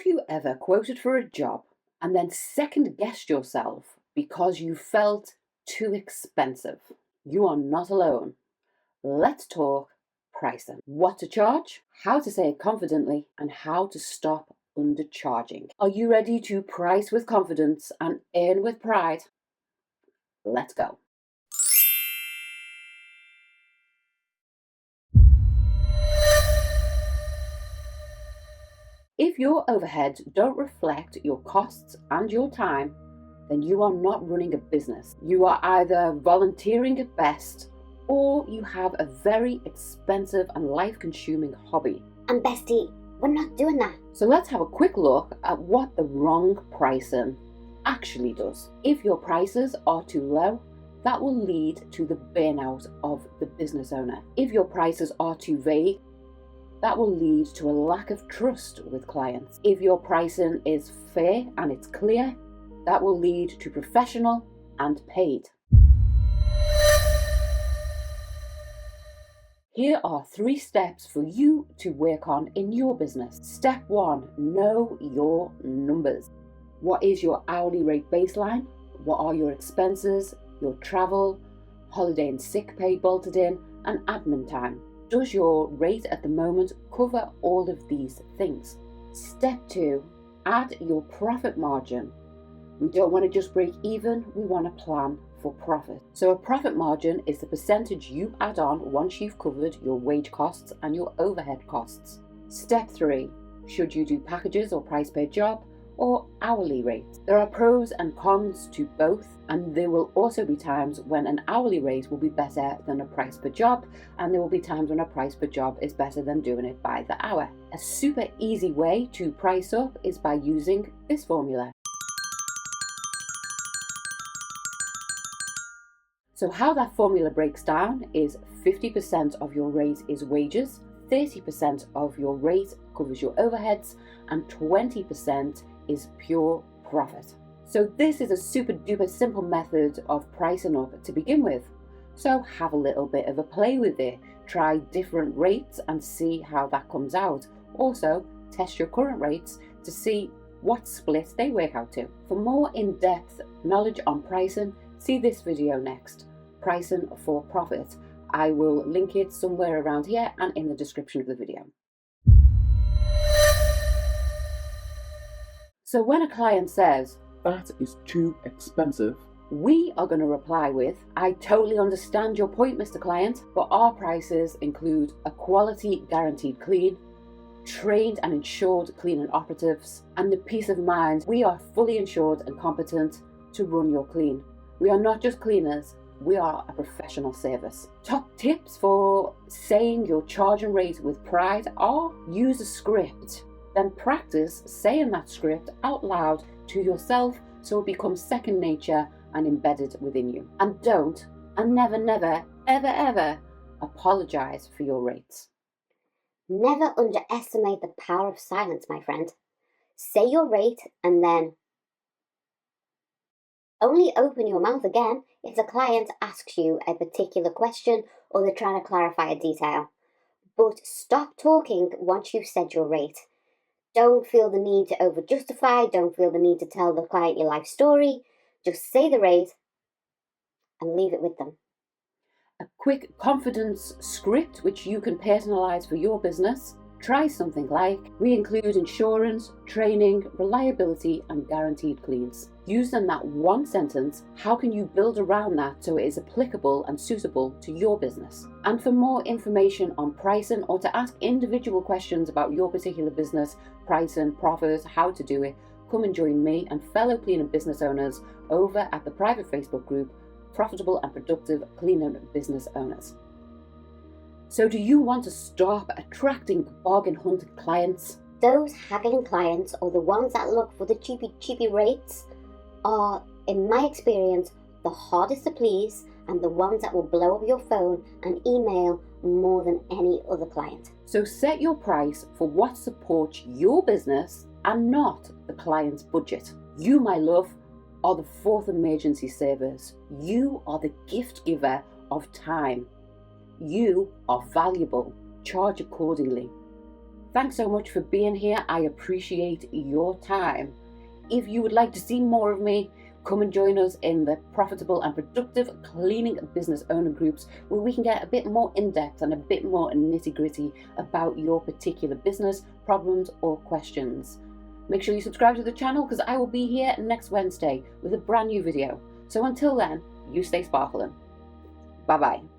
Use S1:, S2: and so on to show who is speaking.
S1: you ever quoted for a job and then second-guessed yourself because you felt too expensive? You are not alone. Let's talk pricing. What to charge, how to say it confidently, and how to stop undercharging. Are you ready to price with confidence and earn with pride? Let's go. If your overheads don't reflect your costs and your time, then you are not running a business. You are either volunteering at best, or you have a very expensive and life-consuming hobby.
S2: And bestie, we're not doing that.
S1: So let's have a quick look at what the wrong pricing actually does. If your prices are too low, that will lead to the burnout of the business owner. If your prices are too vague, that will lead to a lack of trust with clients. If your pricing is fair and it's clear, that will lead to professional and paid. Here are 3 steps for you to work on in your business. Step 1, know your numbers. What is your hourly rate baseline? What are your expenses, your travel, holiday and sick pay bolted in, and admin time? Does your rate at the moment cover all of these things? Step 2, add your profit margin. We don't want to just break even, we want to plan for profit. So a profit margin is the percentage you add on once you've covered your wage costs and your overhead costs. Step 3, should you do packages or price per job or hourly rates? There are pros and cons to both, and there will also be times when an hourly rate will be better than a price per job, and there will be times when a price per job is better than doing it by the hour. A super easy way to price up is by using this formula. So how that formula breaks down is 50% of your rate is wages, 30% of your rate covers your overheads, and 20% is pure profit. So this is a super duper simple method of pricing up to begin with. So have a little bit of a play with it. Try different rates and see how that comes out. Also, test your current rates to see what split they work out to. For more in-depth knowledge on pricing, see this video next, Pricing for Profit. I will link it somewhere around here and in the description of the video. So when a client says,
S3: "That is too expensive,"
S1: we are going to reply with, "I totally understand your point, Mr. Client, but our prices include a quality guaranteed clean, trained and insured cleaning operatives, and the peace of mind we are fully insured and competent to run your clean. We are not just cleaners, we are a professional service." Top tips for saying your charging rate with pride are: use a script. Then practice saying that script out loud to yourself so it becomes second nature and embedded within you. And don't, and never, ever apologize for your rates.
S2: Never underestimate the power of silence, my friend. Say your rate and then only open your mouth again if the client asks you a particular question or they're trying to clarify a detail. But stop talking once you've said your rate. Don't feel the need to over-justify, don't feel the need to tell the client your life story. Just say the rate and leave it with them.
S1: A quick confidence script which you can personalize for your business. Try something like, we include insurance, training, reliability and guaranteed cleans. Use in that one sentence. How can you build around that so it is applicable and suitable to your business? And for more information on pricing or to ask individual questions about your particular business, pricing, profit, how to do it, come and join me and fellow cleaning business owners over at the private Facebook group, Profitable and Productive Cleaning Business Owners. So do you want to stop attracting bargain hunting clients?
S2: Those haggling clients, or the ones that look for the cheapy rates, are, in my experience, the hardest to please and the ones that will blow up your phone and email more than any other client.
S1: So set your price for what supports your business and not the client's budget. You, my love, are the fourth emergency service. You are the gift giver of time. You are valuable. Charge accordingly. Thanks so much for being here. I appreciate your time. If you would like to see more of me, come and join us in the Profitable and Productive Cleaning Business Owner groups, where we can get a bit more in-depth and a bit more nitty-gritty about your particular business, problems or questions. Make sure you subscribe to the channel, because I will be here next Wednesday with a brand new video. So until then, you stay sparkling. Bye-bye.